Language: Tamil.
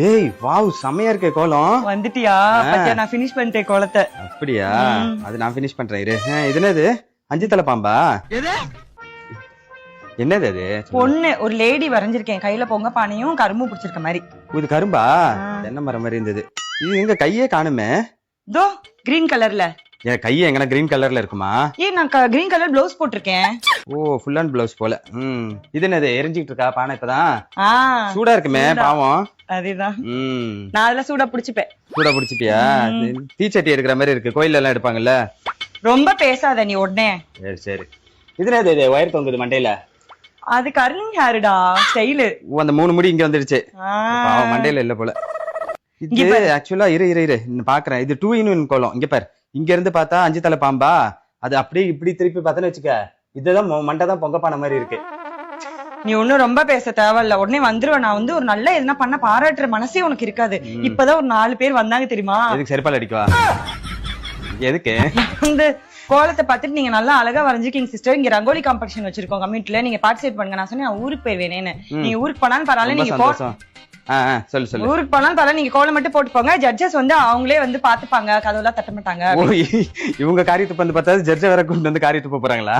ஏய் வாவ் செமையா இருக்கே கோலம். வந்துட்டியா? பத்தியா நான் ஃபினிஷ் பண்ணிட்டேன் கோலத்தை. அப்படியா? அது நான் ஃபினிஷ் பண்றேன் இரு. இது என்னது? 5 தலை பாம்பா? என்னது அது? பொண்ணு ஒரு லேடி வரைஞ்சிருக்கேன், கையில பொங்க பானையும் கரும்பும் பிடிச்சிருக்க மாதிரி. இது கரும்பா? தென்னை மரம் மாதிரி இருந்தது. இது எங்க கையே காணுமே. தோ கிரீன் கலர்ல. என் கையே எங்கனா கிரீன் கலர்ல இருக்குமா? ஏய் நான் கிரீன் கலர் ப்ளவுஸ் போட்டிருக்கேன். ஓ ஃபுல் அண்ட் ப்ளவுஸ் போல. இது என்னது? எரிஞ்சிட்டு இருக்கா பானை? இப்பதான் சூடா இருக்குமே பாவம். அதேதான். நான் அதுல சூடா புடிச்சுப்பேன். சூடா புடிச்சிட்டியா? தீச்சட்டி எடுக்கிற மாதிரி இருக்கு, கோயில்ல எல்லாம் எடுப்பாங்கல்ல. ரொம்ப பேசாத நீ உடனே. சரி சரி. இது என்னது? இது வயர் தொங்குது மண்டையில. அது கர்லிங் ஹேர்டா, ஸ்டைல். ஓ அந்த 3 முடி இங்க வந்துருச்சு. பாவம் மண்டையில இல்ல போல. இது ஆக்சுவலா இரு பாக்குறேன். இது 2 in 1 கோலம். இங்க பாரு, இங்க இருந்து பார்த்தா 5 தலை பாம்பா, அது அப்படியே இப்படி திருப்பி பார்த்தேன்னு வச்சுக்க, இதுதான் மண்டை தான் பொங்க பானை மாதிரி இருக்கு. நீ ஒன்னும் ரொம்ப பேச தேவையில்ல, உடனே வந்துருவேன். நான் வந்து ஒரு நல்ல எதுனா பண்ண பாராட்டுற மனசே உனக்கு இருக்காது. இப்பதான் ஒரு 4 பேர் வந்தாங்க தெரியுமா? எதுக்கு செருப்பால் அடிக்கவா? எதுக்கு? இந்த கோலத்தை பார்த்துட்டு நீங்க நல்லா அழகா வரைஞ்சிருக்கீங்க சிஸ்டர், இங்க ரங்கோலி காம்படிஷன் வச்சிருக்கோம் கம்யூனிட்டில, நீங்க பார்ட்டிசிபேட் பண்ணுங்க. நான் சொன்னேன் ஊருக்கு போயிருவேனேன்னு. நீங்க ஊருக்கு போனாலும் பரவாயில்ல, நீங்க சொல்லு ஊருக்கு போனாலும் பரவாயில்ல, நீங்க கோலம் மட்டும் போட்டு போங்க. ஜட்ஜஸ் வந்து அவங்களே வந்து பாத்துப்பாங்க, கதவுலாம் தட்ட மாட்டாங்க. இவங்க காரியத்துக்கு வந்து பார்த்தா ஜட்ஜ வேற கொண்டு வந்து காரியத்துக்கு போறாங்களா?